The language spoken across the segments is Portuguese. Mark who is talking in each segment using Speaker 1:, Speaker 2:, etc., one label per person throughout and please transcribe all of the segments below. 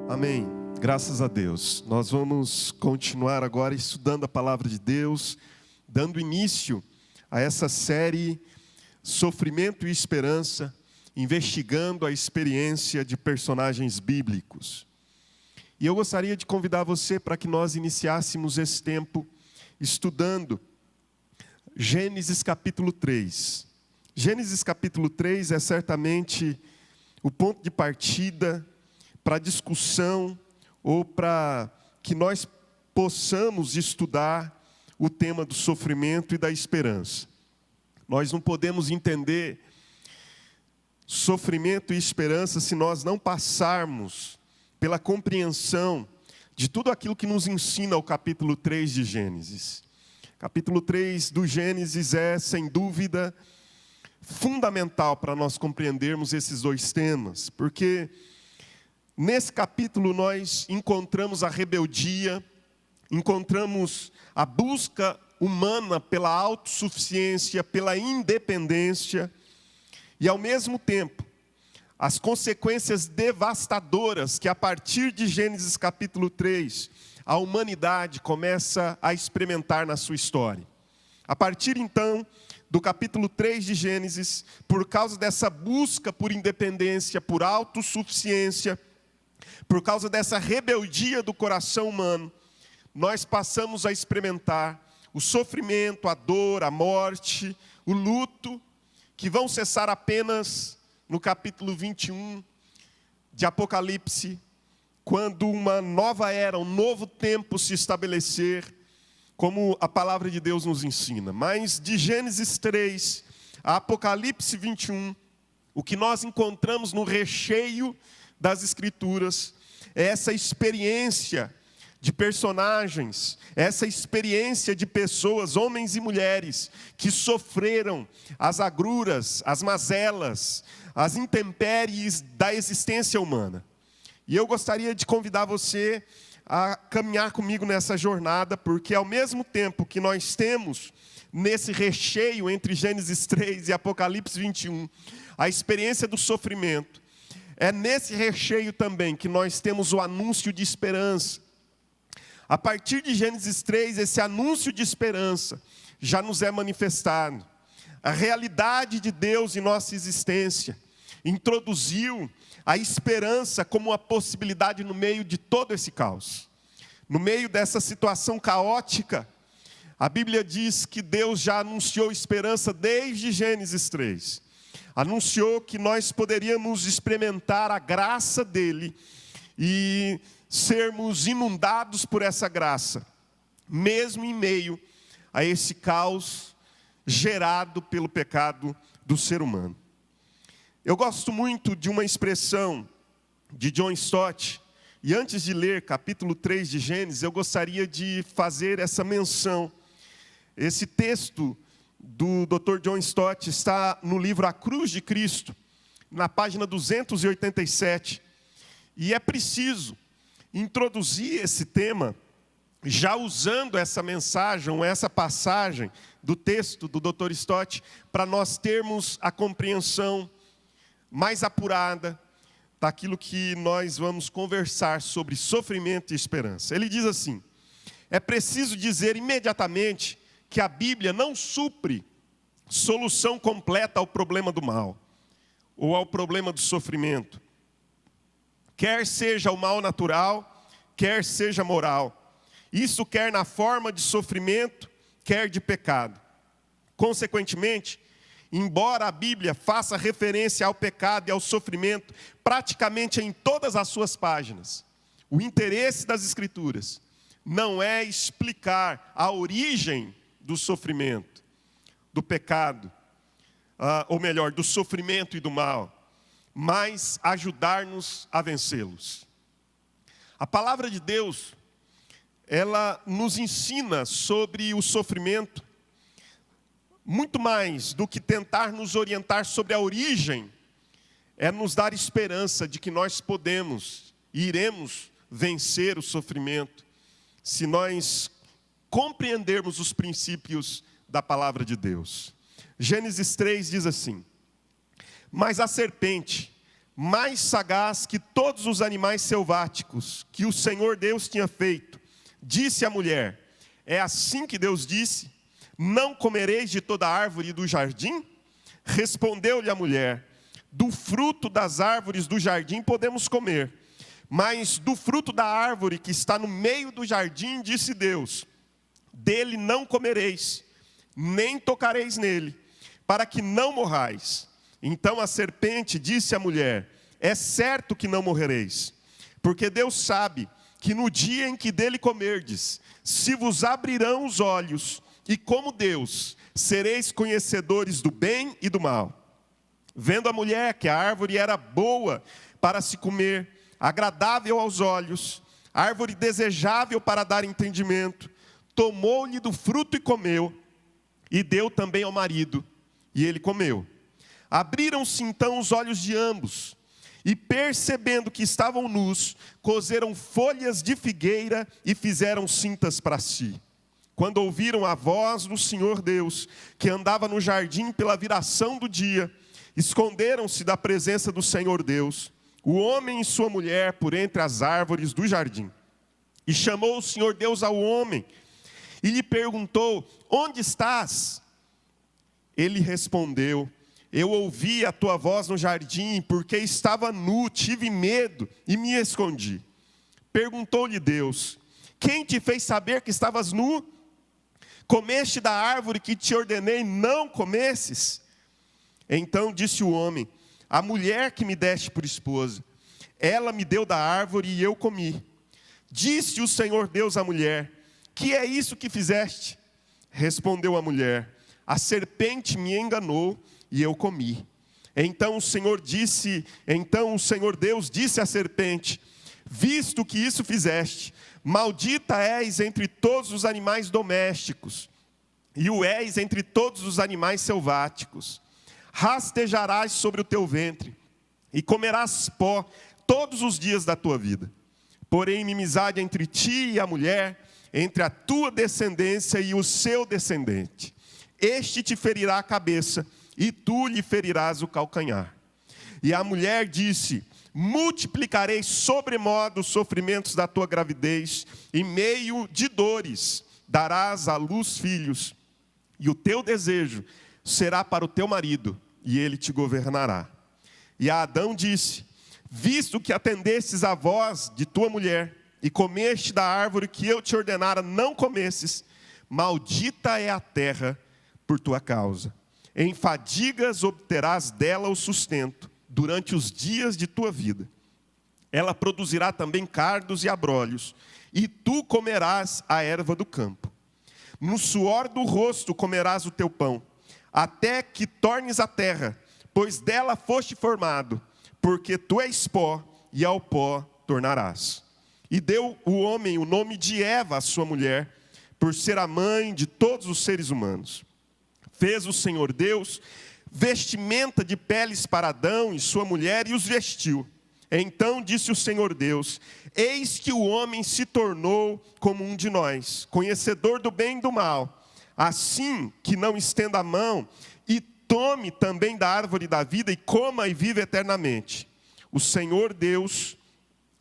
Speaker 1: Amém. Graças a Deus. Nós vamos continuar agora estudando a palavra de Deus, dando início a essa série Sofrimento e Esperança, investigando a experiência de personagens bíblicos. E eu gostaria de convidar você para que nós iniciássemos esse tempo estudando Gênesis capítulo 3. Gênesis capítulo 3 é certamente o ponto de partida para discussão ou para que nós possamos estudar o tema do sofrimento e da esperança. Nós não podemos entender sofrimento e esperança se nós não passarmos pela compreensão de tudo aquilo que nos ensina o capítulo 3 de Gênesis. Capítulo 3 do Gênesis é, sem dúvida, fundamental para nós compreendermos esses dois temas, porque nesse capítulo nós encontramos a rebeldia, encontramos a busca humana pela autossuficiência, pela independência, e ao mesmo tempo, as consequências devastadoras que a partir de Gênesis capítulo 3, a humanidade começa a experimentar na sua história. A partir então do capítulo 3 de Gênesis, por causa dessa busca por independência, por autossuficiência, por causa dessa rebeldia do coração humano, nós passamos a experimentar o sofrimento, a dor, a morte, o luto, que vão cessar apenas no capítulo 21 de Apocalipse, quando uma nova era, um novo tempo se estabelecer, como a palavra de Deus nos ensina. Mas de Gênesis 3 a Apocalipse 21, o que nós encontramos no recheio das Escrituras é essa experiência de personagens, essa experiência de pessoas, homens e mulheres, que sofreram as agruras, as mazelas, as intempéries da existência humana. E eu gostaria de convidar você a caminhar comigo nessa jornada, porque ao mesmo tempo que nós temos nesse recheio entre Gênesis 3 e Apocalipse 21, a experiência do sofrimento, é nesse recheio também que nós temos o anúncio de esperança. A partir de Gênesis 3, esse anúncio de esperança já nos é manifestado. A realidade de Deus em nossa existência introduziu a esperança como uma possibilidade no meio de todo esse caos. No meio dessa situação caótica, a Bíblia diz que Deus já anunciou esperança desde Gênesis 3. Anunciou que nós poderíamos experimentar a graça dele e sermos inundados por essa graça, mesmo em meio a esse caos gerado pelo pecado do ser humano. Eu gosto muito de uma expressão de John Stott, e antes de ler capítulo 3 de Gênesis, eu gostaria de fazer essa menção. Esse texto do Dr. John Stott está no livro A Cruz de Cristo, na página 287, e é preciso introduzir esse tema, já usando essa mensagem, essa passagem do texto do Dr. Stott, para nós termos a compreensão mais apurada daquilo que nós vamos conversar sobre sofrimento e esperança. Ele diz assim: é preciso dizer imediatamente que a Bíblia não supre solução completa ao problema do mal, ou ao problema do sofrimento. Quer seja o mal natural, quer seja moral. Isso quer na forma de sofrimento, quer de pecado. Consequentemente, embora a Bíblia faça referência ao pecado e ao sofrimento praticamente em todas as suas páginas, o interesse das Escrituras não é explicar a origem do sofrimento, do pecado, ou melhor, do sofrimento e do mal, mas ajudar-nos a vencê-los. A palavra de Deus, ela nos ensina sobre o sofrimento, muito mais do que tentar nos orientar sobre a origem, é nos dar esperança de que nós podemos e iremos vencer o sofrimento, se nós compreendermos os princípios da palavra de Deus. Gênesis 3 diz assim: mas a serpente mais sagaz que todos os animais selváticos que o Senhor Deus tinha feito. Disse a mulher: é assim que Deus disse: não comereis de toda árvore do jardim? Respondeu-lhe a mulher: do fruto das árvores do jardim podemos comer, mas do fruto da árvore que está no meio do jardim, disse Deus: dele não comereis, nem tocareis nele, para que não morrais. Então a serpente disse à mulher: é certo que não morrereis, porque Deus sabe que no dia em que dele comerdes, se vos abrirão os olhos, e como Deus, sereis conhecedores do bem e do mal. Vendo a mulher que a árvore era boa para se comer, agradável aos olhos, árvore desejável para dar entendimento, tomou-lhe do fruto e comeu, e deu também ao marido, e ele comeu. Abriram-se então os olhos de ambos, e percebendo que estavam nus, coseram folhas de figueira e fizeram cintas para si. Quando ouviram a voz do Senhor Deus, que andava no jardim pela viração do dia, esconderam-se da presença do Senhor Deus, o homem e sua mulher, por entre as árvores do jardim. E chamou o Senhor Deus ao homem, e lhe perguntou: onde estás? Ele respondeu: eu ouvi a tua voz no jardim, porque estava nu, tive medo e me escondi. Perguntou-lhe Deus: quem te fez saber que estavas nu? Comeste da árvore que te ordenei não comesses? Então disse o homem: a mulher que me deste por esposa, ela me deu da árvore e eu comi. Disse o Senhor Deus à mulher: que é isso que fizeste? Respondeu a mulher: a serpente me enganou e eu comi. Então o Senhor Deus disse à serpente: visto que isso fizeste, maldita és entre todos os animais domésticos, e o és entre todos os animais selváticos. Rastejarás sobre o teu ventre, e comerás pó todos os dias da tua vida. Porém, inimizade entre ti e a mulher, entre a tua descendência e o seu descendente. Este te ferirá a cabeça, e tu lhe ferirás o calcanhar. E a mulher disse: multiplicarei sobremodo os sofrimentos da tua gravidez, e meio de dores darás à luz filhos, e o teu desejo será para o teu marido, e ele te governará. E a Adão disse: visto que atendestes à voz de tua mulher, e comeste da árvore que eu te ordenara não comesses, maldita é a terra por tua causa. Em fadigas obterás dela o sustento, durante os dias de tua vida. Ela produzirá também cardos e abrolhos, e tu comerás a erva do campo. No suor do rosto comerás o teu pão, até que tornes a terra, pois dela foste formado, porque tu és pó, e ao pó tornarás. E deu o homem o nome de Eva, a sua mulher, por ser a mãe de todos os seres humanos. Fez o Senhor Deus vestimenta de peles para Adão e sua mulher, e os vestiu. Então disse o Senhor Deus: eis que o homem se tornou como um de nós, conhecedor do bem e do mal. Assim que não estenda a mão e tome também da árvore da vida e coma e viva eternamente. O Senhor Deus,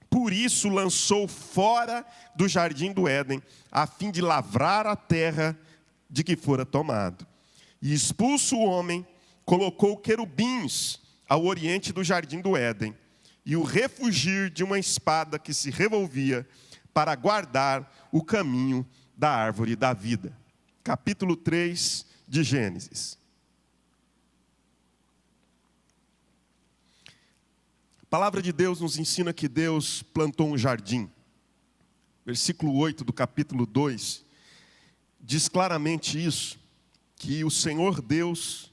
Speaker 1: por isso, lançou fora do jardim do Éden, a fim de lavrar a terra de que fora tomado. E expulso o homem, colocou querubins ao oriente do jardim do Éden, e o refugir de uma espada que se revolvia, para guardar o caminho da árvore da vida. Capítulo 3 de Gênesis. A palavra de Deus nos ensina que Deus plantou um jardim. Versículo 8 do capítulo 2 diz claramente isso, que o Senhor Deus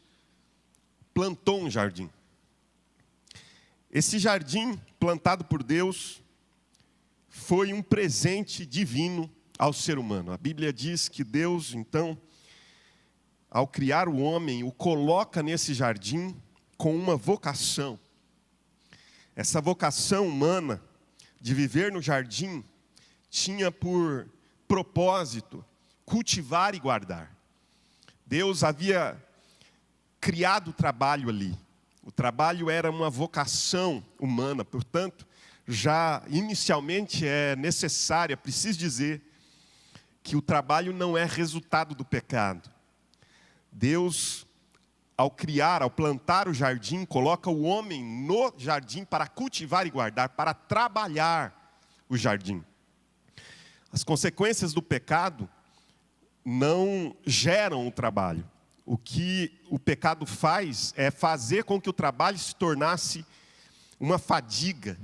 Speaker 1: plantou um jardim. Esse jardim plantado por Deus foi um presente divino ao ser humano. A Bíblia diz que Deus, então, ao criar o homem, o coloca nesse jardim com uma vocação. Essa vocação humana de viver no jardim tinha por propósito cultivar e guardar. Deus havia criado o trabalho ali. O trabalho era uma vocação humana, portanto, já inicialmente é preciso dizer, que o trabalho não é resultado do pecado. Deus, ao plantar o jardim, coloca o homem no jardim para cultivar e guardar, para trabalhar o jardim. As consequências do pecado não geram o trabalho. O que o pecado faz é fazer com que o trabalho se tornasse uma fadiga,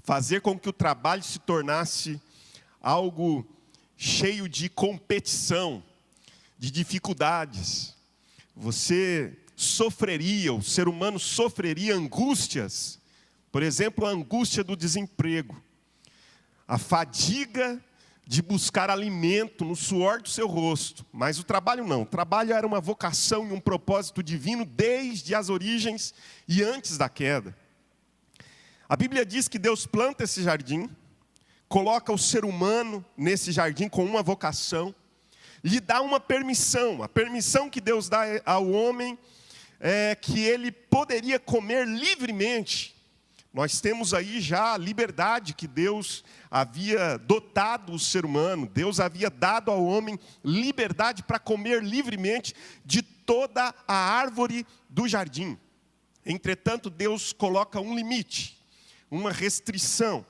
Speaker 1: fazer com que o trabalho se tornasse algo cheio de competição, de dificuldades. Você sofreria, o ser humano sofreria angústias, por exemplo, a angústia do desemprego, a fadiga de buscar alimento no suor do seu rosto. Mas o trabalho não. O trabalho era uma vocação e um propósito divino desde as origens e antes da queda. A Bíblia diz que Deus planta esse jardim, coloca o ser humano nesse jardim com uma vocação, lhe dá uma permissão. A permissão que Deus dá ao homem é que ele poderia comer livremente. Nós temos aí já a liberdade que Deus havia dotado o ser humano. Deus havia dado ao homem liberdade para comer livremente de toda a árvore do jardim. Entretanto, Deus coloca um limite, uma restrição.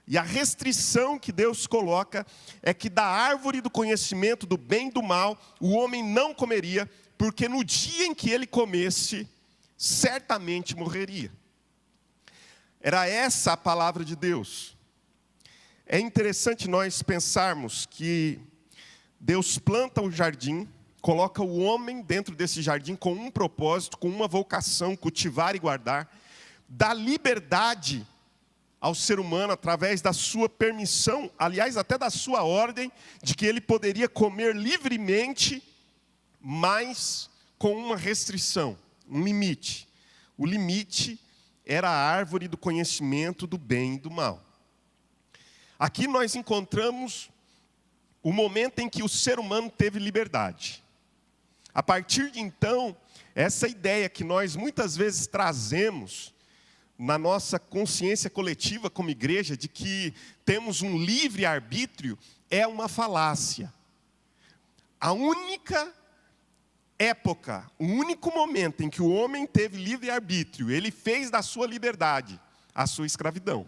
Speaker 1: E a restrição que Deus coloca é que da árvore do conhecimento do bem e do mal, o homem não comeria, porque no dia em que ele comesse, certamente morreria. Era essa a palavra de Deus. É interessante nós pensarmos que Deus planta o jardim, coloca o homem dentro desse jardim com um propósito, com uma vocação, cultivar e guardar, dá liberdade ao ser humano através da sua permissão, aliás, até da sua ordem, de que ele poderia comer livremente, mas com uma restrição, um limite. O limite era a árvore do conhecimento do bem e do mal. Aqui nós encontramos o momento em que o ser humano teve liberdade. A partir de então, essa ideia que nós muitas vezes trazemos na nossa consciência coletiva como igreja, de que temos um livre-arbítrio, é uma falácia. A única época, o único momento em que o homem teve livre-arbítrio, ele fez da sua liberdade a sua escravidão.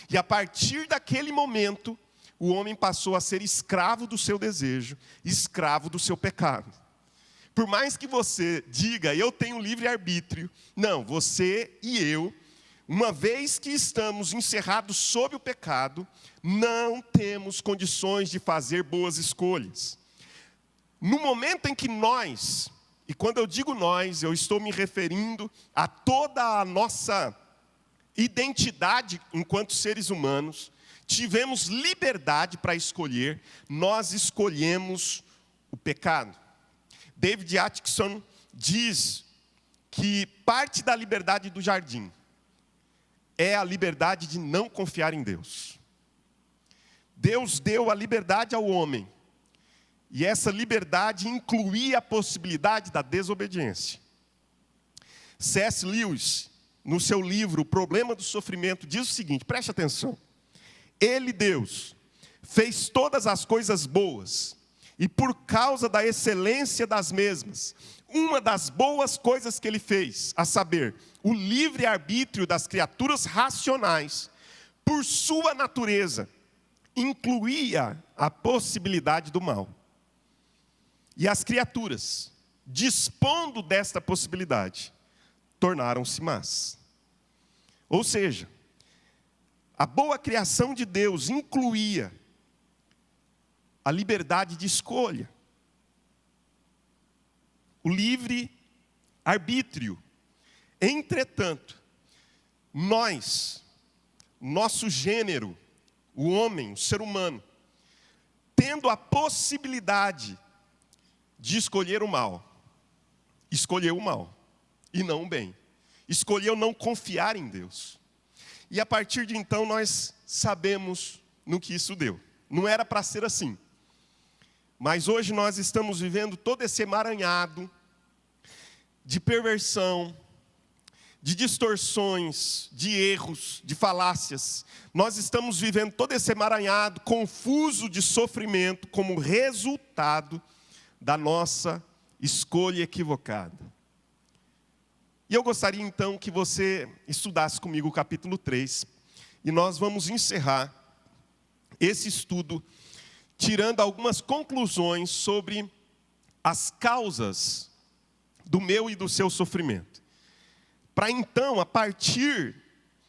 Speaker 1: E a partir daquele momento, o homem passou a ser escravo do seu desejo, escravo do seu pecado. Por mais que você diga, eu tenho livre-arbítrio, não, você e eu, uma vez que estamos encerrados sob o pecado, não temos condições de fazer boas escolhas. No momento em que nós, e quando eu digo nós, eu estou me referindo a toda a nossa identidade enquanto seres humanos, tivemos liberdade para escolher, nós escolhemos o pecado. David Atkinson diz que parte da liberdade do jardim é a liberdade de não confiar em Deus. Deus deu a liberdade ao homem, e essa liberdade incluía a possibilidade da desobediência. C.S. Lewis, no seu livro O Problema do Sofrimento, diz o seguinte, preste atenção. Ele, Deus, fez todas as coisas boas, e por causa da excelência das mesmas, uma das boas coisas que ele fez, a saber, o livre-arbítrio das criaturas racionais, por sua natureza, incluía a possibilidade do mal. E as criaturas, dispondo desta possibilidade, tornaram-se más. Ou seja, a boa criação de Deus incluía a liberdade de escolha, o livre arbítrio. Entretanto, nosso gênero, o homem, o ser humano, tendo a possibilidade de escolher o mal, escolheu o mal e não o bem. Escolheu não confiar em Deus. E a partir de então nós sabemos no que isso deu. Não era para ser assim. Mas hoje nós estamos vivendo todo esse emaranhado de perversão, de distorções, de erros, de falácias. Nós estamos vivendo todo esse emaranhado confuso de sofrimento como resultado da nossa escolha equivocada. E eu gostaria então que você estudasse comigo o capítulo 3. E nós vamos encerrar esse estudo tirando algumas conclusões sobre as causas do meu e do seu sofrimento. Para então, a partir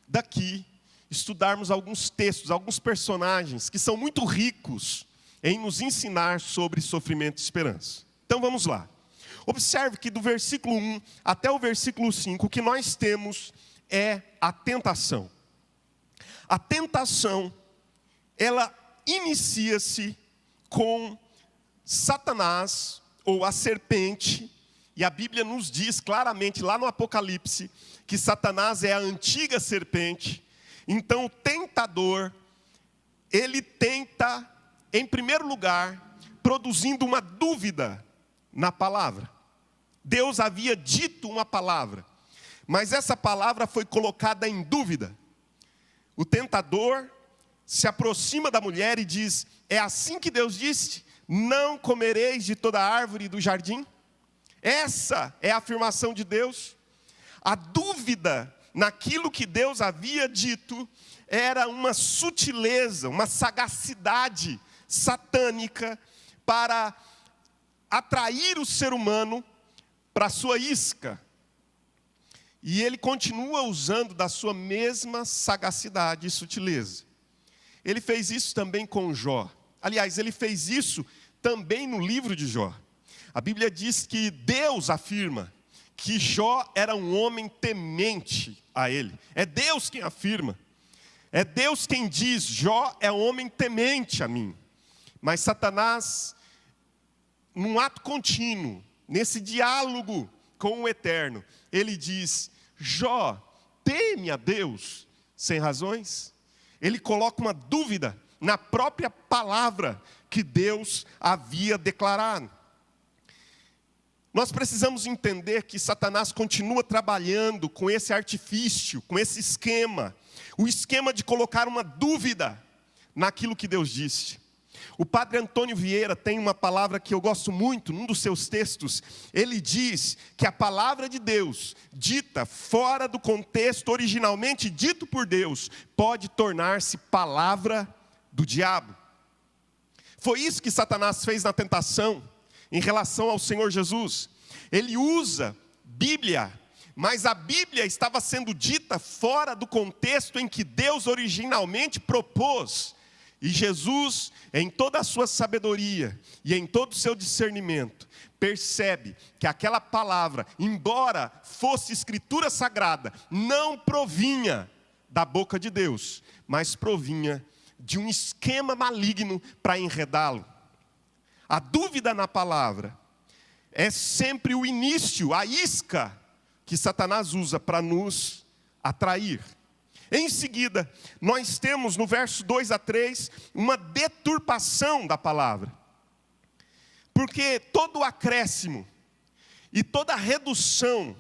Speaker 1: daqui, estudarmos alguns textos, alguns personagens que são muito ricos em nos ensinar sobre sofrimento e esperança. Então vamos lá. Observe que do versículo 1 até o versículo 5, o que nós temos é a tentação. A tentação, ela inicia-se com Satanás, ou a serpente, e a Bíblia nos diz claramente lá no Apocalipse que Satanás é a antiga serpente. Então o tentador, ele tenta, em primeiro lugar, produzindo uma dúvida na palavra. Deus havia dito uma palavra, mas essa palavra foi colocada em dúvida. O tentador se aproxima da mulher e diz: é assim que Deus disse? Não comereis de toda árvore do jardim? Essa é a afirmação de Deus. A dúvida naquilo que Deus havia dito era uma sutileza, uma sagacidade satânica para atrair o ser humano para a sua isca. E ele continua usando da sua mesma sagacidade e sutileza. Ele fez isso também com Jó. Aliás, ele fez isso também no livro de Jó. A Bíblia diz que Deus afirma que Jó era um homem temente a ele. É Deus quem afirma. É Deus quem diz: Jó é um homem temente a mim. Mas Satanás, num ato contínuo, nesse diálogo com o Eterno, ele diz: Jó, teme a Deus sem razões? Ele coloca uma dúvida na própria palavra que Deus havia declarado. Nós precisamos entender que Satanás continua trabalhando com esse artifício, com esse esquema. O esquema de colocar uma dúvida naquilo que Deus disse. O padre Antônio Vieira tem uma palavra que eu gosto muito, num dos seus textos. Ele diz que a palavra de Deus, dita fora do contexto originalmente dito por Deus, pode tornar-se palavra do diabo. Foi isso que Satanás fez na tentação em relação ao Senhor Jesus. Ele usa Bíblia, mas a Bíblia estava sendo dita fora do contexto em que Deus originalmente propôs. E Jesus, em toda a sua sabedoria e em todo o seu discernimento, percebe que aquela palavra, embora fosse escritura sagrada, não provinha da boca de Deus, mas provinha de um esquema maligno para enredá-lo. A dúvida na palavra é sempre o início, a isca que Satanás usa para nos atrair. Em seguida, nós temos no verso 2 a 3, uma deturpação da palavra. Porque todo o acréscimo e toda a redução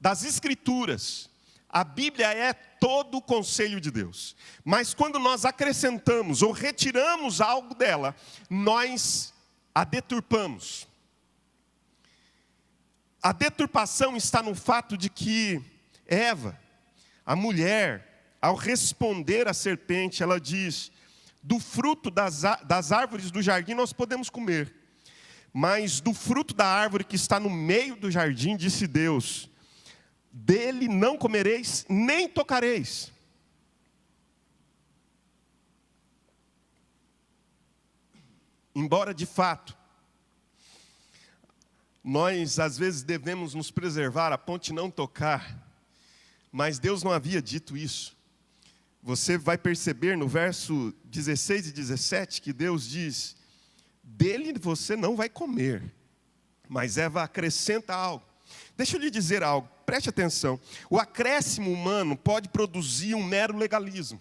Speaker 1: das escrituras, a Bíblia é todo o conselho de Deus. Mas quando nós acrescentamos ou retiramos algo dela, nós a deturpamos. A deturpação está no fato de que Eva, a mulher, ao responder à serpente, ela diz: do fruto das árvores do jardim nós podemos comer, mas do fruto da árvore que está no meio do jardim, disse Deus, dele não comereis, nem tocareis. Embora de fato, nós às vezes devemos nos preservar a ponto de não tocar, mas Deus não havia dito isso. Você vai perceber no verso 16 e 17 que Deus diz: dele você não vai comer. Mas Eva acrescenta algo. Deixa eu lhe dizer algo, preste atenção. O acréscimo humano pode produzir um mero legalismo.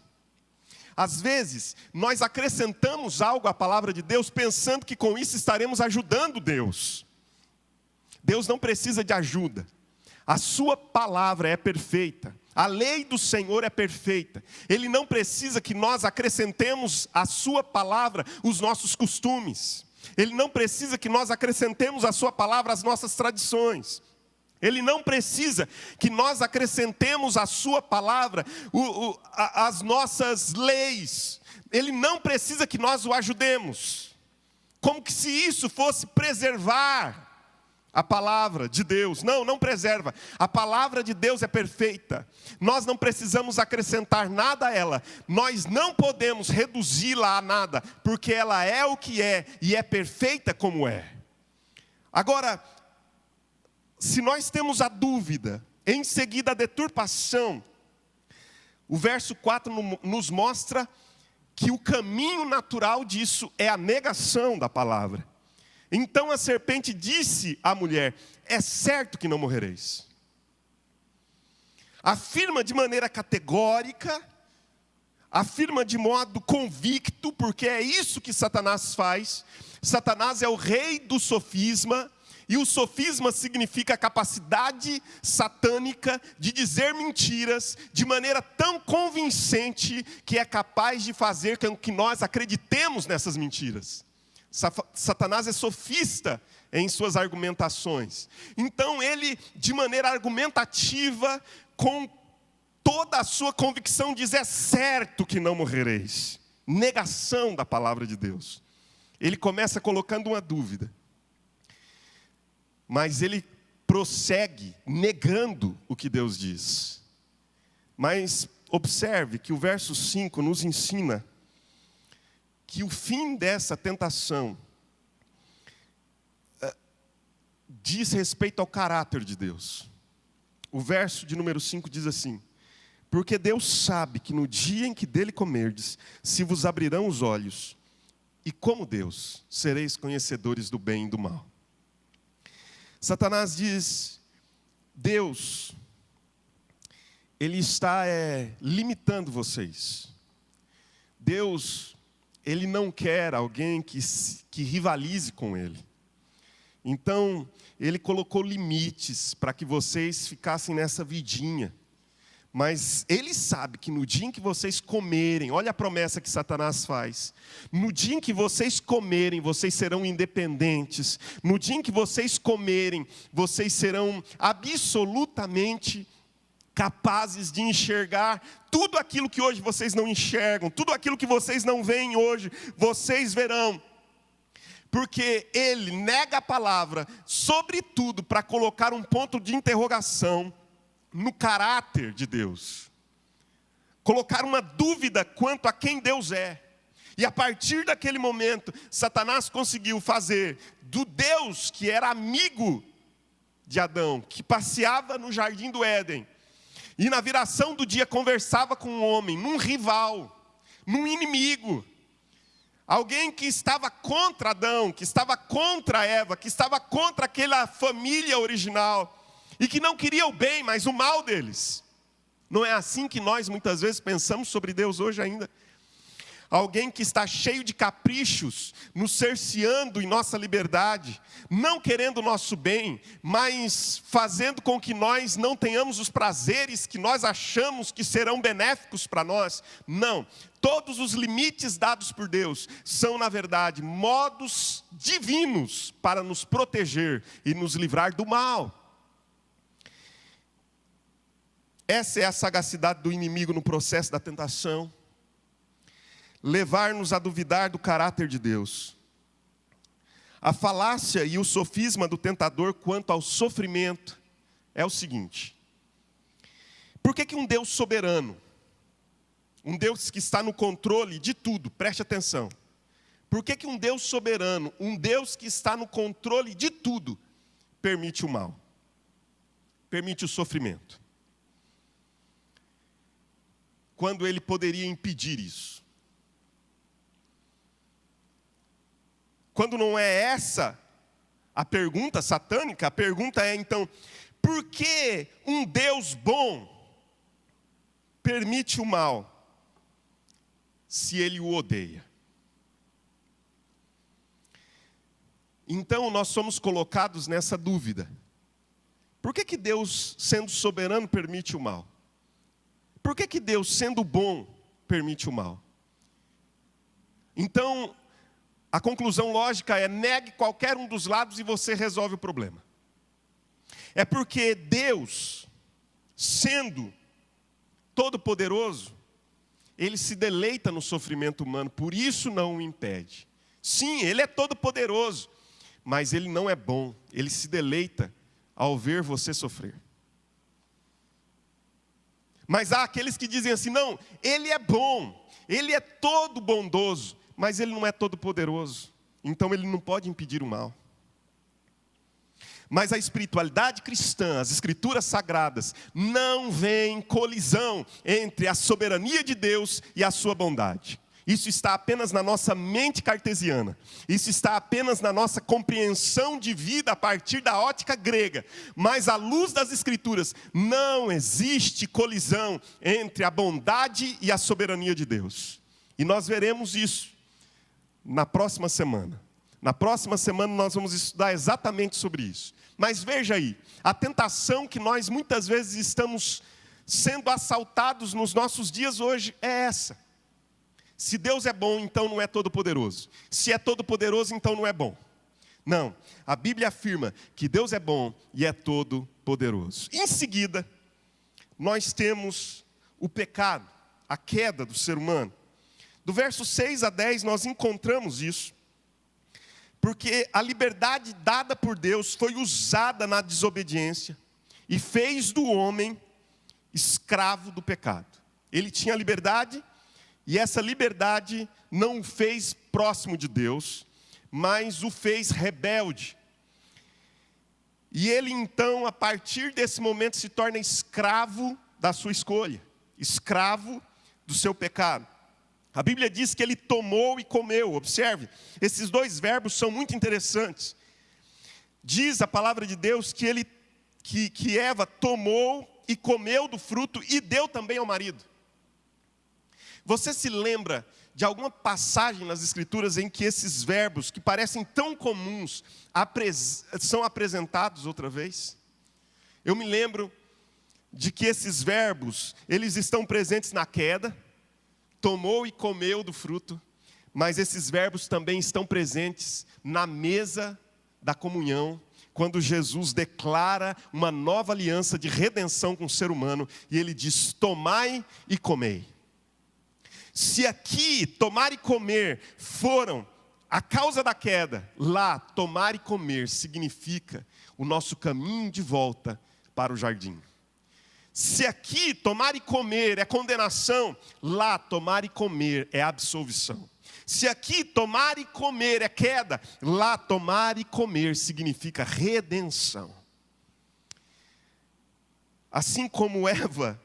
Speaker 1: Às vezes, nós acrescentamos algo à palavra de Deus pensando que com isso estaremos ajudando Deus. Deus não precisa de ajuda. A sua palavra é perfeita. A lei do Senhor é perfeita. Ele não precisa que nós acrescentemos à sua palavra os nossos costumes. Ele não precisa que nós acrescentemos à sua palavra as nossas tradições. Ele não precisa que nós acrescentemos à sua palavra as nossas leis. Ele não precisa que nós o ajudemos. Como que se isso fosse preservar a palavra de Deus. Não, não preserva. A palavra de Deus é perfeita. Nós não precisamos acrescentar nada a ela. Nós não podemos reduzi-la a nada, porque ela é o que é e é perfeita como é. Agora, se nós temos a dúvida, em seguida a deturpação, o verso 4 nos mostra que o caminho natural disso é a negação da palavra. Então a serpente disse à mulher: é certo que não morrereis. Afirma de maneira categórica, afirma de modo convicto, porque é isso que Satanás faz. Satanás é o rei do sofisma, e o sofisma significa a capacidade satânica de dizer mentiras de maneira tão convincente que é capaz de fazer com que nós acreditemos nessas mentiras. Satanás é sofista em suas argumentações. Então ele, de maneira argumentativa, com toda a sua convicção, diz: é certo que não morrereis. Negação da palavra de Deus. Ele começa colocando uma dúvida, mas ele prossegue negando o que Deus diz. Mas observe que o verso 5 nos ensina que o fim dessa tentação diz respeito ao caráter de Deus. O verso de número 5 diz assim: porque Deus sabe que no dia em que dele comerdes, se vos abrirão os olhos, e como Deus, sereis conhecedores do bem e do mal. Satanás diz: Deus, Ele está limitando vocês. Deus, Ele não quer alguém que rivalize com Ele. Então, Ele colocou limites para que vocês ficassem nessa vidinha. Mas Ele sabe que no dia em que vocês comerem, olha a promessa que Satanás faz. No dia em que vocês comerem, vocês serão independentes. No dia em que vocês comerem, vocês serão absolutamente capazes de enxergar tudo aquilo que hoje vocês não enxergam, tudo aquilo que vocês não veem hoje, vocês verão. Porque ele nega a palavra, sobretudo para colocar um ponto de interrogação no caráter de Deus. Colocar uma dúvida quanto a quem Deus é. E a partir daquele momento, Satanás conseguiu fazer do Deus que era amigo de Adão, que passeava no jardim do Éden, e na viração do dia conversava com um homem, num rival, num inimigo. Alguém que estava contra Adão, que estava contra Eva, que estava contra aquela família original, e que não queria o bem, mas o mal deles. Não é assim que nós muitas vezes pensamos sobre Deus hoje ainda? Alguém que está cheio de caprichos, nos cerceando em nossa liberdade, não querendo o nosso bem, mas fazendo com que nós não tenhamos os prazeres que nós achamos que serão benéficos para nós. Não, todos os limites dados por Deus são, na verdade, modos divinos para nos proteger e nos livrar do mal. Essa é a sagacidade do inimigo no processo da tentação. Levar-nos a duvidar do caráter de Deus. A falácia e o sofisma do tentador quanto ao sofrimento é o seguinte: por que um Deus soberano, um Deus que está no controle de tudo, preste atenção, por que um Deus soberano, um Deus que está no controle de tudo, permite o mal, permite o sofrimento, quando Ele poderia impedir isso? Quando não é essa a pergunta satânica, a pergunta é então: por que um Deus bom permite o mal, se Ele o odeia? Então nós somos colocados nessa dúvida. Por que Deus, sendo soberano, permite o mal? Por que Deus, sendo bom, permite o mal? Então, a conclusão lógica é: negue qualquer um dos lados e você resolve o problema. É porque Deus, sendo todo-poderoso, Ele se deleita no sofrimento humano, por isso não o impede. Sim, Ele é todo-poderoso, mas Ele não é bom. Ele se deleita ao ver você sofrer. Mas há aqueles que dizem assim: não, Ele é bom, Ele é todo bondoso, mas Ele não é todo poderoso, então Ele não pode impedir o mal. Mas a espiritualidade cristã, as escrituras sagradas, não vêem colisão entre a soberania de Deus e a sua bondade. Isso está apenas na nossa mente cartesiana. Isso está apenas na nossa compreensão de vida a partir da ótica grega. Mas à luz das escrituras, não existe colisão entre a bondade e a soberania de Deus. E nós veremos isso na próxima semana. Na próxima semana nós vamos estudar exatamente sobre isso. Mas veja aí, a tentação que nós muitas vezes estamos sendo assaltados nos nossos dias hoje é essa. Se Deus é bom, então não é todo-poderoso. Se é todo-poderoso, então não é bom. Não, a Bíblia afirma que Deus é bom e é todo-poderoso. Em seguida, nós temos o pecado, a queda do ser humano. Do verso 6 a 10 nós encontramos isso. Porque a liberdade dada por Deus foi usada na desobediência e fez do homem escravo do pecado. Ele tinha liberdade e essa liberdade não o fez próximo de Deus, mas o fez rebelde. E ele então, a partir desse momento, se torna escravo da sua escolha, escravo do seu pecado. A Bíblia diz que ele tomou e comeu. Observe, esses dois verbos são muito interessantes. Diz a palavra de Deus que Eva tomou e comeu do fruto e deu também ao marido. Você se lembra de alguma passagem nas Escrituras em que esses verbos, que parecem tão comuns, são apresentados outra vez? Eu me lembro de que esses verbos, eles estão presentes na queda, tomou e comeu do fruto, mas esses verbos também estão presentes na mesa da comunhão, quando Jesus declara uma nova aliança de redenção com o ser humano, e ele diz: tomai e comei. Se aqui tomar e comer foram a causa da queda, lá tomar e comer significa o nosso caminho de volta para o jardim. Se aqui tomar e comer é condenação, lá tomar e comer é absolvição. Se aqui tomar e comer é queda, lá tomar e comer significa redenção. Assim como Eva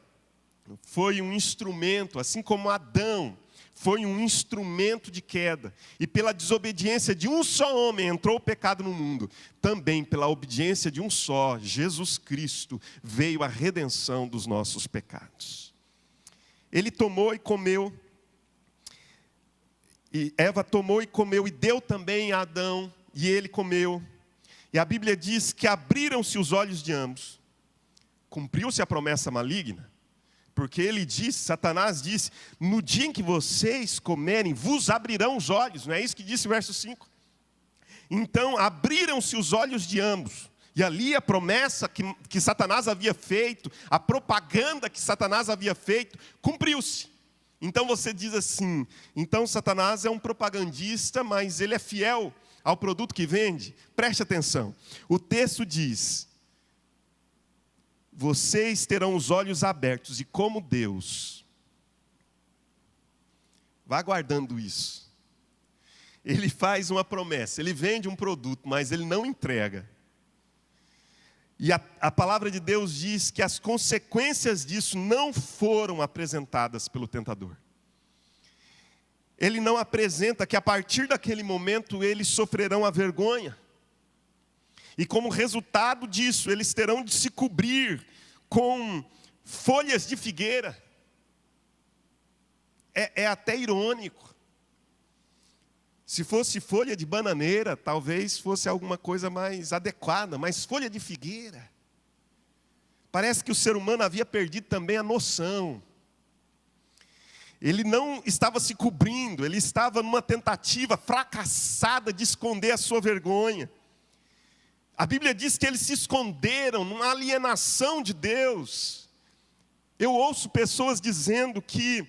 Speaker 1: foi um instrumento, assim como Adão foi um instrumento de queda, e pela desobediência de um só homem entrou o pecado no mundo, também pela obediência de um só, Jesus Cristo, veio a redenção dos nossos pecados. Ele tomou e comeu, e Eva tomou e comeu, e deu também a Adão, e ele comeu. E a Bíblia diz que abriram-se os olhos de ambos. Cumpriu-se a promessa maligna. Porque ele disse, Satanás disse: no dia em que vocês comerem, vos abrirão os olhos. Não é isso que disse o verso 5? Então, abriram-se os olhos de ambos. E ali a promessa que Satanás havia feito, a propaganda que Satanás havia feito, cumpriu-se. Então você diz assim: então Satanás é um propagandista, mas ele é fiel ao produto que vende? Preste atenção. O texto diz: vocês terão os olhos abertos, e como Deus. Vá guardando isso. Ele faz uma promessa, ele vende um produto, mas ele não entrega. E a palavra de Deus diz que as consequências disso não foram apresentadas pelo tentador. Ele não apresenta que a partir daquele momento eles sofrerão a vergonha. E como resultado disso, eles terão de se cobrir com folhas de figueira. É até irônico. Se fosse folha de bananeira, talvez fosse alguma coisa mais adequada, mas folha de figueira. Parece que o ser humano havia perdido também a noção. Ele não estava se cobrindo, ele estava numa tentativa fracassada de esconder a sua vergonha. A Bíblia diz que eles se esconderam numa alienação de Deus. Eu ouço pessoas dizendo que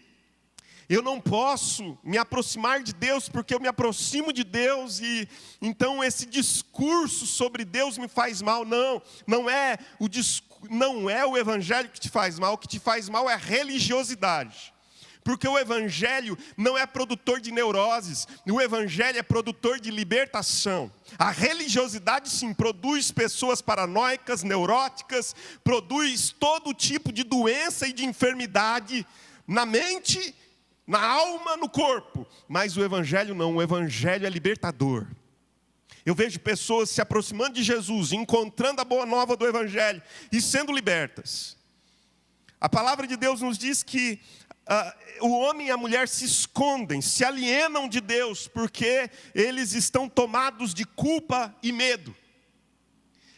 Speaker 1: eu não posso me aproximar de Deus porque eu me aproximo de Deus e então esse discurso sobre Deus me faz mal. Não é o evangelho que te faz mal, o que te faz mal é a religiosidade. Porque o evangelho não é produtor de neuroses, o evangelho é produtor de libertação. A religiosidade sim produz pessoas paranoicas, neuróticas, produz todo tipo de doença e de enfermidade na mente, na alma, no corpo. Mas o evangelho não, o evangelho é libertador. Eu vejo pessoas se aproximando de Jesus, encontrando a boa nova do evangelho e sendo libertas. A palavra de Deus nos diz que o homem e a mulher se escondem, se alienam de Deus, porque eles estão tomados de culpa e medo.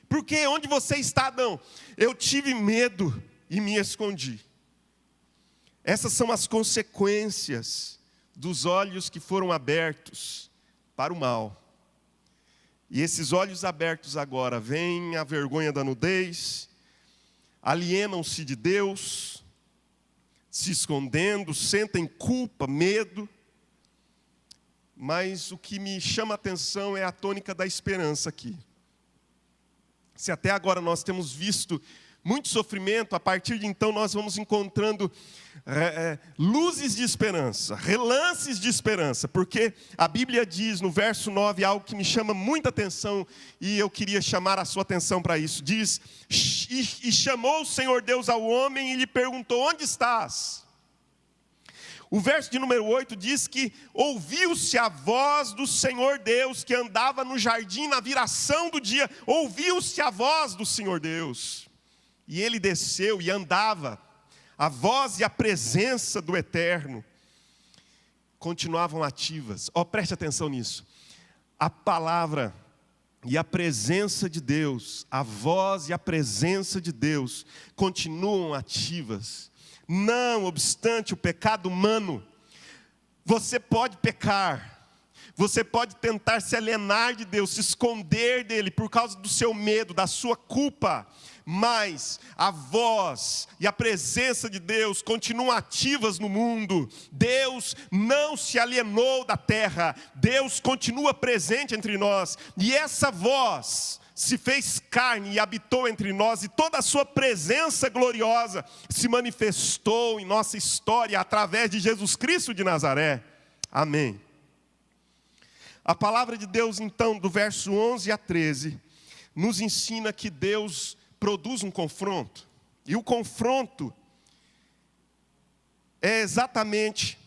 Speaker 1: Porque onde você está, Adão? Eu tive medo e me escondi. Essas são as consequências dos olhos que foram abertos para o mal. E esses olhos abertos agora veem a vergonha da nudez, alienam-se de Deus, se escondendo, sentem culpa, medo. Mas o que me chama a atenção é a tônica da esperança aqui. Se até agora nós temos visto muito sofrimento, a partir de então nós vamos encontrando luzes de esperança, relances de esperança, porque a Bíblia diz no verso 9 algo que me chama muita atenção e eu queria chamar a sua atenção para isso. Diz, e chamou o Senhor Deus ao homem e lhe perguntou, onde estás? O verso de número 8 diz que ouviu-se a voz do Senhor Deus que andava no jardim na viração do dia, ouviu-se a voz do Senhor Deus. E ele desceu e andava, a voz e a presença do Eterno continuavam ativas. Preste atenção nisso. A palavra e a presença de Deus, a voz e a presença de Deus continuam ativas. Não obstante o pecado humano, você pode pecar, você pode tentar se alienar de Deus, se esconder dele por causa do seu medo, da sua culpa, mas a voz e a presença de Deus continuam ativas no mundo. Deus não se alienou da terra, Deus continua presente entre nós, e essa voz se fez carne e habitou entre nós, e toda a sua presença gloriosa se manifestou em nossa história através de Jesus Cristo de Nazaré. Amém. A palavra de Deus, então, do verso 11 a 13, nos ensina que Deus produz um confronto. E o confronto é exatamente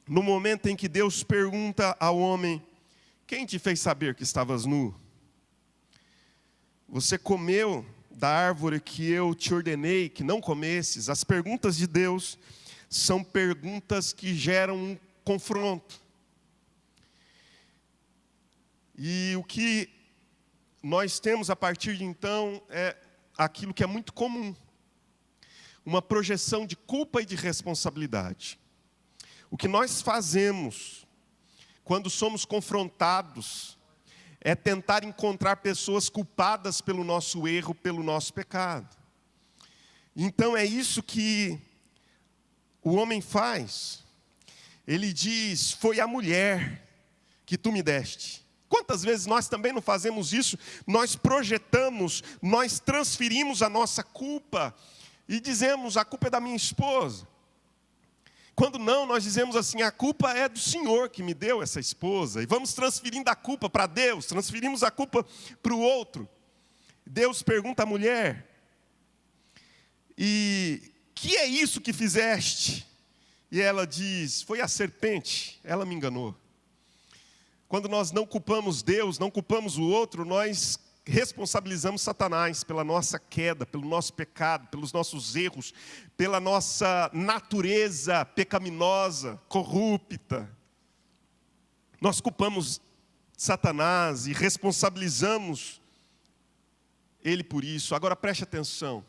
Speaker 1: no momento em que Deus pergunta ao homem, quem te fez saber que estavas nu? Você comeu da árvore que eu te ordenei que não comesses? As perguntas de Deus são perguntas que geram um confronto. E o que nós temos a partir de então é aquilo que é muito comum. Uma projeção de culpa e de responsabilidade. O que nós fazemos quando somos confrontados é tentar encontrar pessoas culpadas pelo nosso erro, pelo nosso pecado. Então é isso que o homem faz. Ele diz, foi a mulher que tu me deste. Quantas vezes nós também não fazemos isso? Nós projetamos, nós transferimos a nossa culpa e dizemos, a culpa é da minha esposa. Quando não, nós dizemos assim, a culpa é do Senhor que me deu essa esposa. E vamos transferindo a culpa para Deus, transferimos a culpa para o outro. Deus pergunta à mulher, e que é isso que fizeste? E ela diz, foi a serpente, ela me enganou. Quando nós não culpamos Deus, não culpamos o outro, nós responsabilizamos Satanás pela nossa queda, pelo nosso pecado, pelos nossos erros, pela nossa natureza pecaminosa, corrupta. Nós culpamos Satanás e responsabilizamos ele por isso. Agora preste atenção.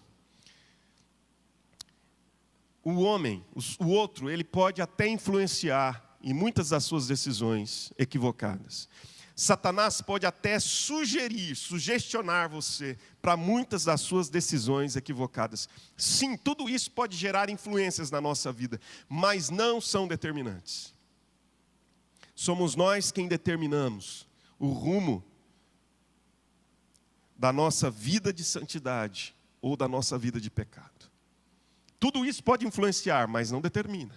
Speaker 1: o homem, o outro, ele pode até influenciar em muitas das suas decisões equivocadas. Satanás pode até sugestionar você para muitas das suas decisões equivocadas. Sim, tudo isso pode gerar influências na nossa vida, mas não são determinantes. Somos nós quem determinamos o rumo da nossa vida de santidade ou da nossa vida de pecado. Tudo isso pode influenciar, mas não determina.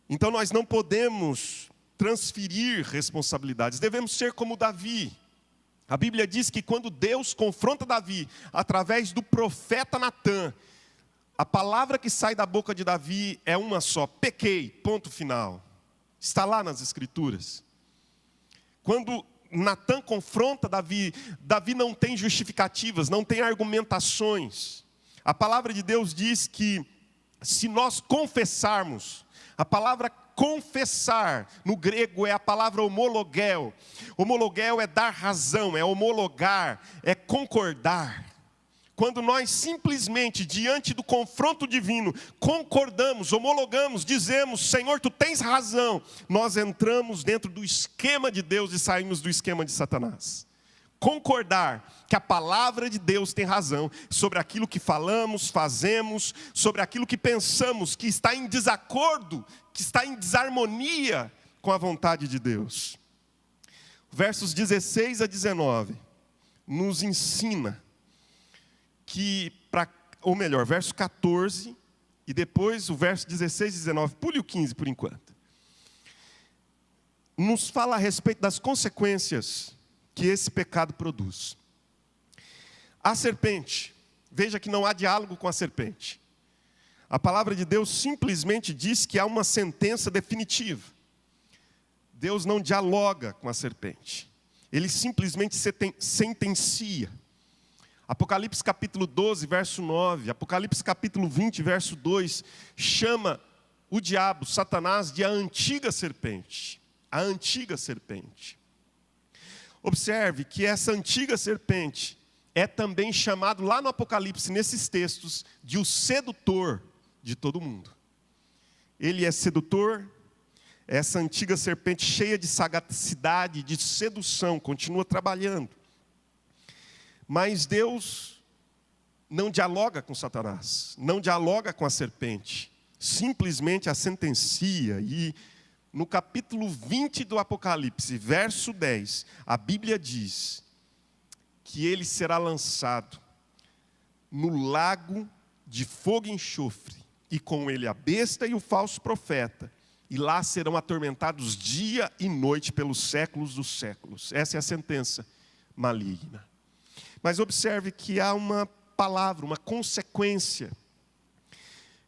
Speaker 1: Então nós não podemos transferir responsabilidades. Devemos ser como Davi. A Bíblia diz que quando Deus confronta Davi, através do profeta Natã, a palavra que sai da boca de Davi é uma só: pequei, ponto final. Está lá nas Escrituras. Quando Natã confronta Davi, Davi não tem justificativas, não tem argumentações. A palavra de Deus diz que se nós confessarmos, a palavra confessar, no grego é a palavra homologel. Homologel é dar razão, é homologar, é concordar. Quando nós simplesmente, diante do confronto divino, concordamos, homologamos, dizemos: Senhor, Tu tens razão, nós entramos dentro do esquema de Deus e saímos do esquema de Satanás. Concordar que a palavra de Deus tem razão sobre aquilo que falamos, fazemos, sobre aquilo que pensamos, que está em desacordo, que está em desarmonia com a vontade de Deus. Versos 16 a 19 nos ensina que, verso 14 e depois o verso 16 e 19, pule o 15 por enquanto. Nos fala a respeito das consequências que esse pecado produz. A serpente, veja que não há diálogo com a serpente. A palavra de Deus simplesmente diz que há uma sentença definitiva. Deus não dialoga com a serpente. Ele simplesmente sentencia. Apocalipse capítulo 12, verso 9, Apocalipse capítulo 20, verso 2, chama o diabo, Satanás, de a antiga serpente. A antiga serpente. Observe que essa antiga serpente é também chamado lá no Apocalipse, nesses textos, de o sedutor de todo mundo. Ele é sedutor, essa antiga serpente cheia de sagacidade, de sedução, continua trabalhando. Mas Deus não dialoga com Satanás, não dialoga com a serpente, simplesmente a sentencia. E no capítulo 20 do Apocalipse, verso 10, a Bíblia diz que ele será lançado no lago de fogo e enxofre, e com ele a besta e o falso profeta, e lá serão atormentados dia e noite pelos séculos dos séculos. Essa é a sentença maligna. Mas observe que há uma palavra, uma consequência,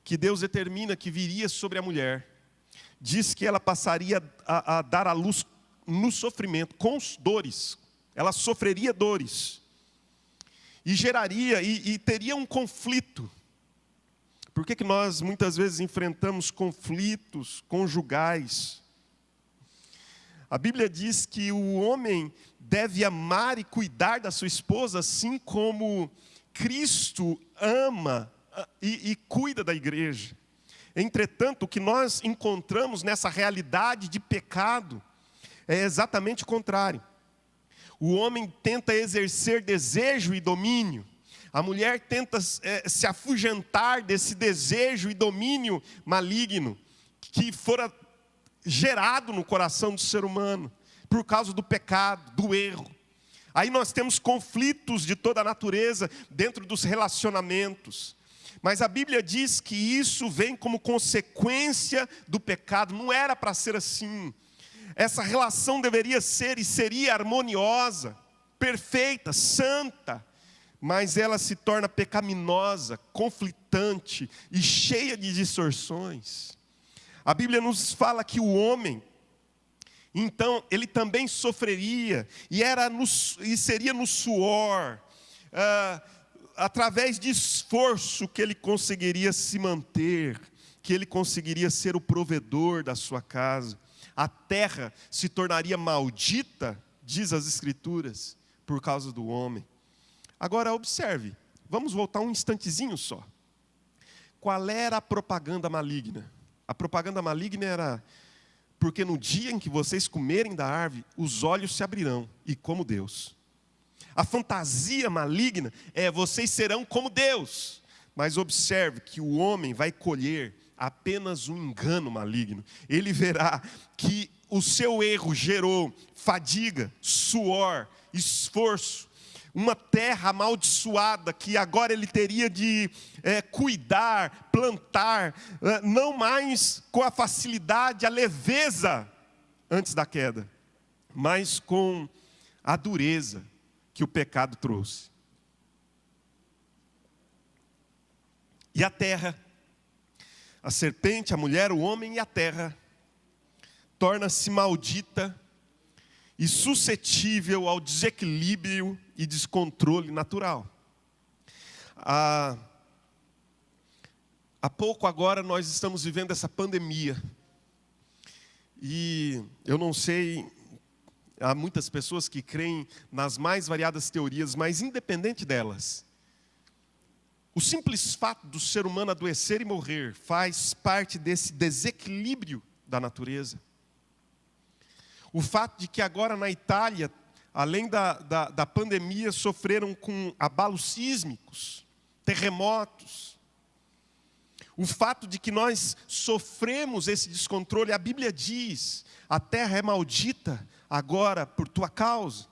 Speaker 1: que Deus determina que viria sobre a mulher. Diz que ela passaria a dar à luz no sofrimento, com dores. Ela sofreria dores. E geraria, e teria um conflito. Por que nós muitas vezes enfrentamos conflitos conjugais? A Bíblia diz que o homem deve amar e cuidar da sua esposa, assim como Cristo ama e cuida da igreja. Entretanto, o que nós encontramos nessa realidade de pecado é exatamente o contrário. O homem tenta exercer desejo e domínio. A mulher tenta se afugentar desse desejo e domínio maligno que fora gerado no coração do ser humano por causa do pecado, do erro. Aí nós temos conflitos de toda a natureza dentro dos relacionamentos. Mas a Bíblia diz que isso vem como consequência do pecado. Não era para ser assim. Essa relação deveria ser e seria harmoniosa, perfeita, santa. Mas ela se torna pecaminosa, conflitante e cheia de distorções. A Bíblia nos fala que o homem, então, ele também sofreria, e seria no suor, através de esforço que ele conseguiria se manter, que ele conseguiria ser o provedor da sua casa. A terra se tornaria maldita, diz as Escrituras, por causa do homem. Agora observe, vamos voltar um instantezinho só. Qual era a propaganda maligna? A propaganda maligna era: porque no dia em que vocês comerem da árvore, os olhos se abrirão, e como Deus. A fantasia maligna é: vocês serão como Deus. Mas observe que o homem vai colher apenas um engano maligno. Ele verá que o seu erro gerou fadiga, suor, esforço, uma terra amaldiçoada que agora ele teria de cuidar, plantar, não mais com a facilidade, a leveza antes da queda, mas com a dureza que o pecado trouxe. E a terra, a serpente, a mulher, o homem e a terra, torna-se maldita e suscetível ao desequilíbrio e descontrole natural. Há pouco agora nós estamos vivendo essa pandemia. E eu não sei, há muitas pessoas que creem nas mais variadas teorias, mas independente delas, o simples fato do ser humano adoecer e morrer faz parte desse desequilíbrio da natureza. O fato de que agora na Itália, além da pandemia, sofreram com abalos sísmicos, terremotos. O fato de que nós sofremos esse descontrole, a Bíblia diz: a terra é maldita agora por tua causa.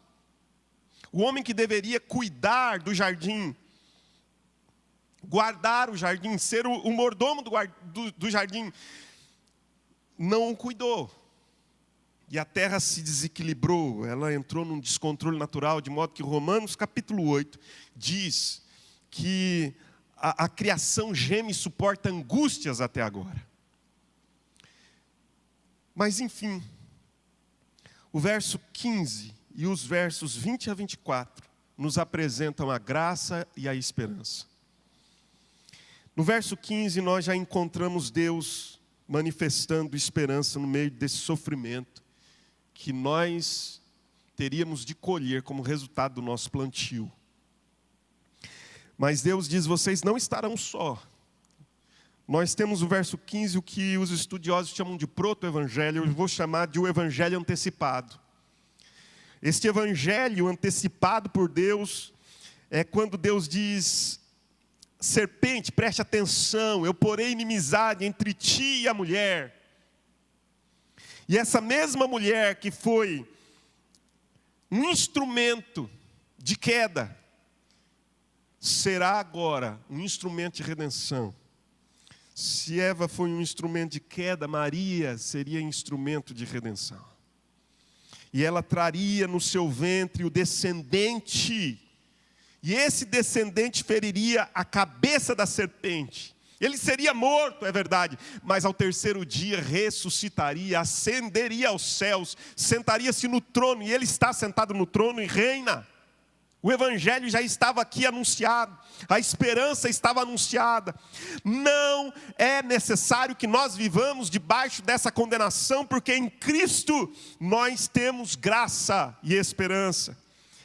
Speaker 1: O homem que deveria cuidar do jardim, guardar o jardim, ser o mordomo do jardim, não o cuidou. E a terra se desequilibrou, ela entrou num descontrole natural, de modo que Romanos capítulo 8 diz que a criação geme e suporta angústias até agora. Mas enfim, o verso 15 e os versos 20 a 24 nos apresentam a graça e a esperança. No verso 15 nós já encontramos Deus manifestando esperança no meio desse sofrimento que nós teríamos de colher como resultado do nosso plantio. Mas Deus diz: vocês não estarão só. Nós temos o verso 15, o que os estudiosos chamam de proto-evangelho, eu vou chamar de o evangelho antecipado. Este evangelho antecipado por Deus é quando Deus diz: serpente, preste atenção, eu porei inimizade entre ti e a mulher. E essa mesma mulher que foi um instrumento de queda, será agora um instrumento de redenção. Se Eva foi um instrumento de queda, Maria seria instrumento de redenção. E ela traria no seu ventre o descendente, e esse descendente feriria a cabeça da serpente. Ele seria morto, é verdade, mas ao terceiro dia ressuscitaria, ascenderia aos céus, sentaria-se no trono, e ele está sentado no trono e reina. O evangelho já estava aqui anunciado, a esperança estava anunciada. Não é necessário que nós vivamos debaixo dessa condenação, porque em Cristo nós temos graça e esperança.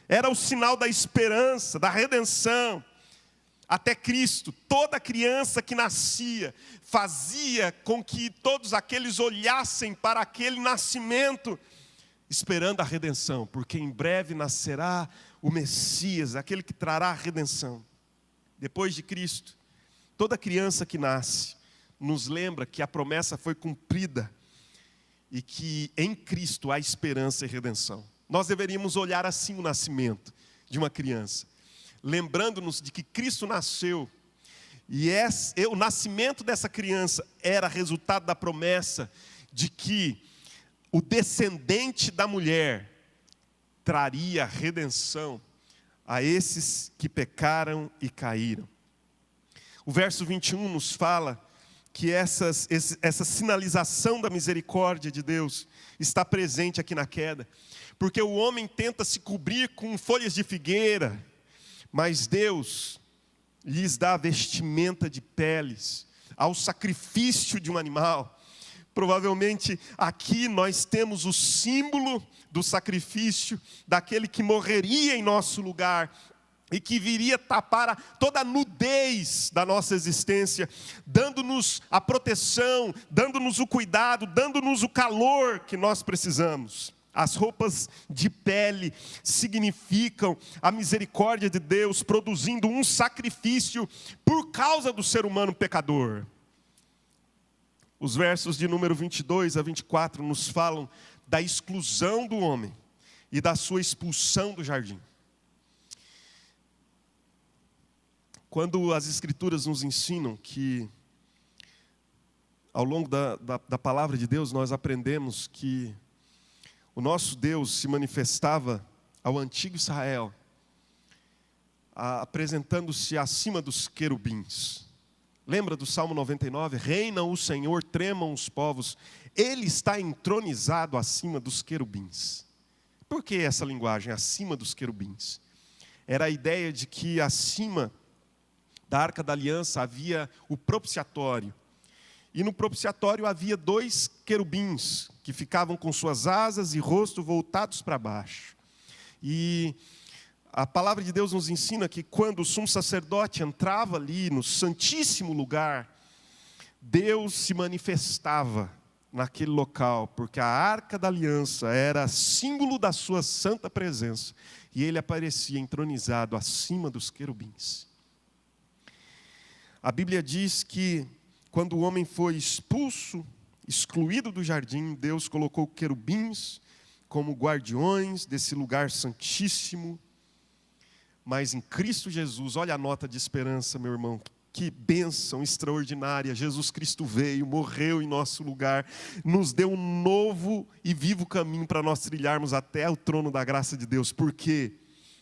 Speaker 1: Era o sinal da esperança, da redenção. Até Cristo, toda criança que nascia, fazia com que todos aqueles olhassem para aquele nascimento, esperando a redenção, porque em breve nascerá o Messias, aquele que trará a redenção. Depois de Cristo, toda criança que nasce, nos lembra que a promessa foi cumprida, e que em Cristo há esperança e redenção. Nós deveríamos olhar assim o nascimento de uma criança, lembrando-nos de que Cristo nasceu, e o nascimento dessa criança era resultado da promessa de que o descendente da mulher traria redenção a esses que pecaram e caíram. O verso 21 nos fala que essa sinalização da misericórdia de Deus está presente aqui na queda, porque o homem tenta se cobrir com folhas de figueira, mas Deus lhes dá a vestimenta de peles, ao sacrifício de um animal. Provavelmente aqui nós temos o símbolo do sacrifício daquele que morreria em nosso lugar, e que viria tapar toda a nudez da nossa existência, dando-nos a proteção, dando-nos o cuidado, dando-nos o calor que nós precisamos. As roupas de pele significam a misericórdia de Deus, produzindo um sacrifício por causa do ser humano pecador. Os versos de número 22 a 24 nos falam da exclusão do homem e da sua expulsão do jardim. Quando as Escrituras nos ensinam que, ao longo da palavra de Deus, nós aprendemos que o nosso Deus se manifestava ao antigo Israel, apresentando-se acima dos querubins. Lembra do Salmo 99? Reina o Senhor, tremam os povos. Ele está entronizado acima dos querubins. Por que essa linguagem, acima dos querubins? Era a ideia de que acima da Arca da Aliança havia o propiciatório. E no propiciatório havia 2 querubins que ficavam com suas asas e rosto voltados para baixo. E a palavra de Deus nos ensina que quando o sumo sacerdote entrava ali no santíssimo lugar, Deus se manifestava naquele local, porque a Arca da Aliança era símbolo da sua santa presença, e ele aparecia entronizado acima dos querubins. A Bíblia diz que quando o homem foi expulso, excluído do jardim, Deus colocou querubins como guardiões desse lugar santíssimo. Mas em Cristo Jesus, olha a nota de esperança, meu irmão, que bênção extraordinária. Jesus Cristo veio, morreu em nosso lugar, nos deu um novo e vivo caminho para nós trilharmos até o trono da graça de Deus. Porque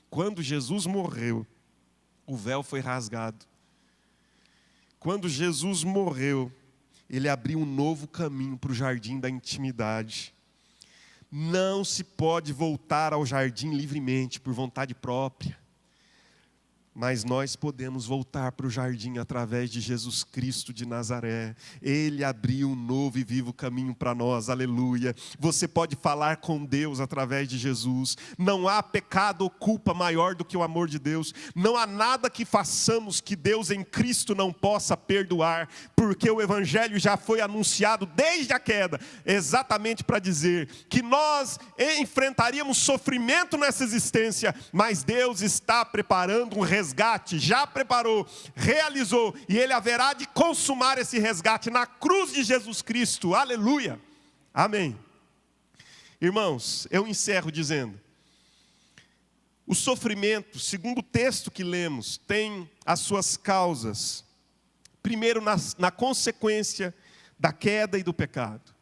Speaker 1: quando Jesus morreu, o véu foi rasgado. Quando Jesus morreu, ele abriu um novo caminho para o jardim da intimidade. Não se pode voltar ao jardim livremente, por vontade própria. Mas nós podemos voltar para o jardim através de Jesus Cristo de Nazaré. Ele abriu um novo e vivo caminho para nós, aleluia. Você pode falar com Deus através de Jesus. Não há pecado ou culpa maior do que o amor de Deus. Não há nada que façamos que Deus em Cristo não possa perdoar, porque o Evangelho já foi anunciado desde a queda, exatamente para dizer que nós enfrentaríamos sofrimento nessa existência, mas Deus está preparando um resgate, já preparou, realizou, e Ele haverá de consumar esse resgate na cruz de Jesus Cristo, aleluia, amém. Irmãos, eu encerro dizendo, o sofrimento, segundo o texto que lemos, tem as suas causas, primeiro na consequência da queda e do pecado.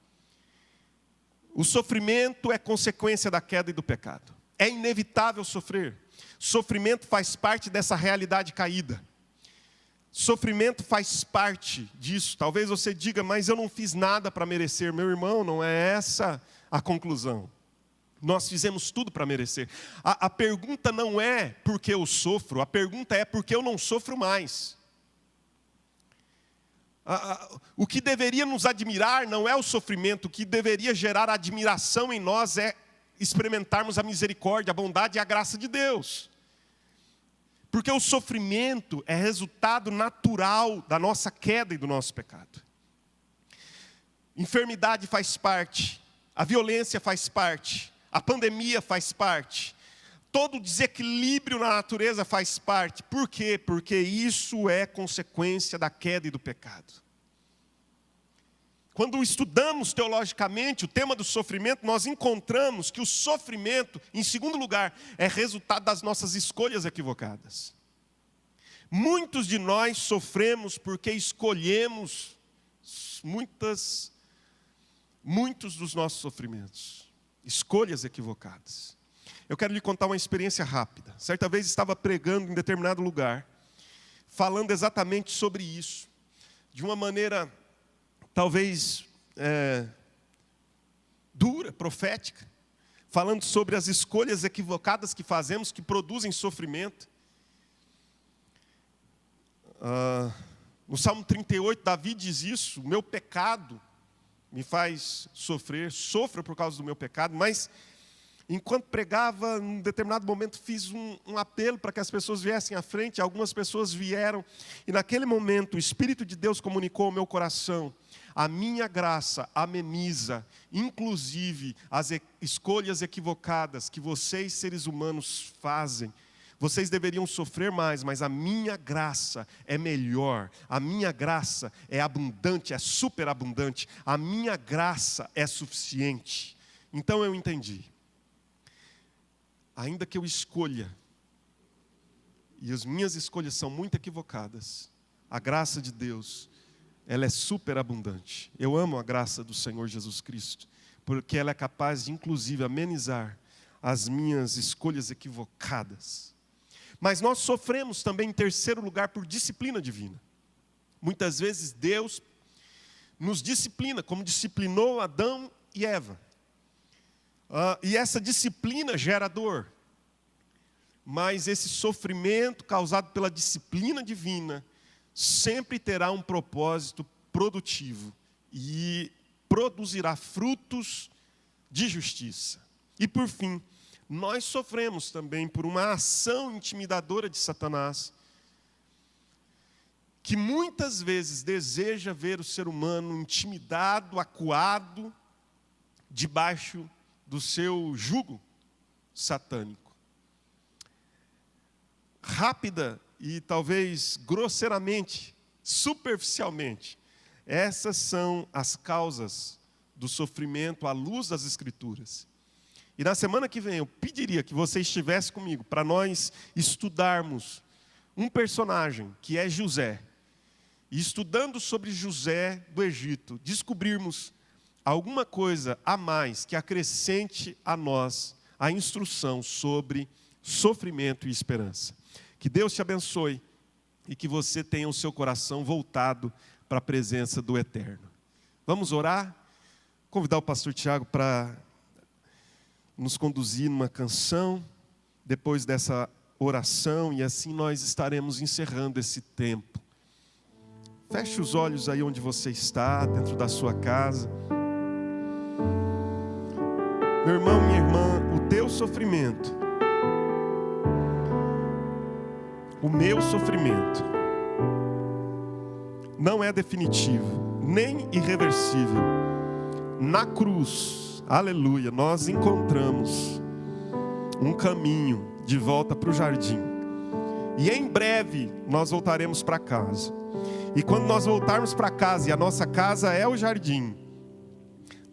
Speaker 1: O sofrimento é consequência da queda e do pecado, é inevitável sofrer. Sofrimento faz parte dessa realidade caída. Sofrimento faz parte disso. Talvez você diga, mas eu não fiz nada para merecer. Meu irmão, não é essa a conclusão. Nós fizemos tudo para merecer. A pergunta não é porque eu sofro, a pergunta é porque eu não sofro mais. O que deveria nos admirar não é o sofrimento, o que deveria gerar admiração em nós é experimentarmos a misericórdia, a bondade e a graça de Deus. Porque o sofrimento é resultado natural da nossa queda e do nosso pecado. Enfermidade faz parte, a violência faz parte, a pandemia faz parte, todo desequilíbrio na natureza faz parte. Por quê? Porque isso é consequência da queda e do pecado. Quando estudamos teologicamente o tema do sofrimento, nós encontramos que o sofrimento, em segundo lugar, é resultado das nossas escolhas equivocadas. Muitos de nós sofremos porque escolhemos muitos dos nossos sofrimentos, escolhas equivocadas. Eu quero lhe contar uma experiência rápida. Certa vez estava pregando em determinado lugar, falando exatamente sobre isso, de uma maneira talvez dura, profética, falando sobre as escolhas equivocadas que fazemos, que produzem sofrimento. No Salmo 38, Davi diz isso: o meu pecado me faz sofrer, sofro por causa do meu pecado. Mas enquanto pregava, em determinado momento fiz um apelo para que as pessoas viessem à frente. Algumas pessoas vieram, e naquele momento o Espírito de Deus comunicou ao meu coração: a minha graça ameniza, inclusive, as escolhas equivocadas que vocês, seres humanos, fazem. Vocês deveriam sofrer mais, mas a minha graça é melhor. A minha graça é abundante, é superabundante. A minha graça é suficiente. Então eu entendi. Ainda que eu escolha, e as minhas escolhas são muito equivocadas, a graça de Deus, ela é superabundante. Eu amo a graça do Senhor Jesus Cristo, porque ela é capaz de, inclusive, amenizar as minhas escolhas equivocadas. Mas nós sofremos também, em terceiro lugar, por disciplina divina. Muitas vezes Deus nos disciplina, como disciplinou Adão e Eva. E essa disciplina gera dor. Mas esse sofrimento causado pela disciplina divina sempre terá um propósito produtivo e produzirá frutos de justiça. E por fim, nós sofremos também por uma ação intimidadora de Satanás, que muitas vezes deseja ver o ser humano intimidado, acuado, debaixo do seu jugo satânico. Rápida e talvez grosseiramente, superficialmente, essas são as causas do sofrimento à luz das Escrituras. E na semana que vem eu pediria que você estivesse comigo para nós estudarmos um personagem que é José. E estudando sobre José do Egito, descobrirmos alguma coisa a mais que acrescente a nós a instrução sobre sofrimento e esperança. Que Deus te abençoe e que você tenha o seu coração voltado para a presença do Eterno. Vamos orar? Convidar o pastor Tiago para nos conduzir numa canção, depois dessa oração, e assim nós estaremos encerrando esse tempo. Feche os olhos aí onde você está, dentro da sua casa. Meu irmão, minha irmã, o teu sofrimento, o meu sofrimento, não é definitivo, nem irreversível. Na cruz, aleluia, nós encontramos um caminho de volta para o jardim. E em breve nós voltaremos para casa. E quando nós voltarmos para casa, e a nossa casa é o jardim,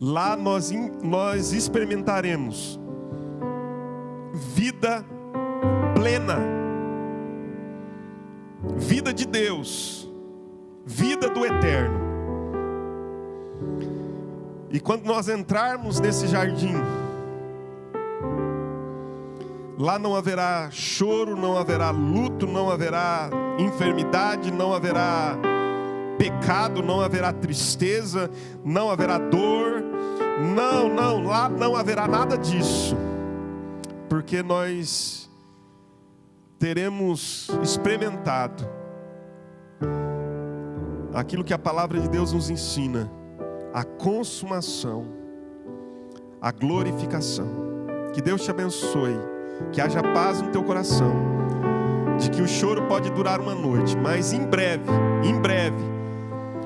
Speaker 1: lá nós experimentaremos vida plena, vida de Deus, vida do Eterno. E quando nós entrarmos nesse jardim, lá não haverá choro, não haverá luto, não haverá enfermidade, não haverá pecado, não haverá tristeza, não haverá dor. Não, lá não haverá nada disso. Porque nós teremos experimentado aquilo que a palavra de Deus nos ensina: a consumação, a glorificação. Que Deus te abençoe, que haja paz no teu coração, de que o choro pode durar uma noite, mas em breve,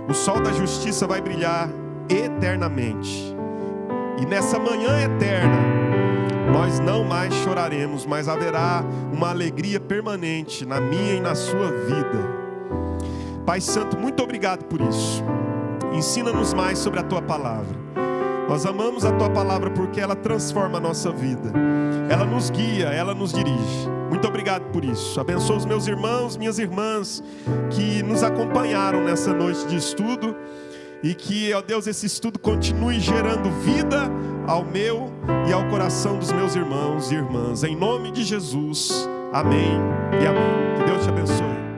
Speaker 1: o sol da justiça vai brilhar eternamente. E nessa manhã eterna, nós não mais choraremos, mas haverá uma alegria permanente na minha e na sua vida. Pai Santo, muito obrigado por isso. Ensina-nos mais sobre a Tua Palavra. Nós amamos a Tua Palavra porque ela transforma a nossa vida. Ela nos guia, ela nos dirige. Muito obrigado por isso. Abençoa os meus irmãos, minhas irmãs que nos acompanharam nessa noite de estudo. E que, ó Deus, esse estudo continue gerando vida ao meu e ao coração dos meus irmãos e irmãs. Em nome de Jesus. Amém e amém. Que Deus te abençoe.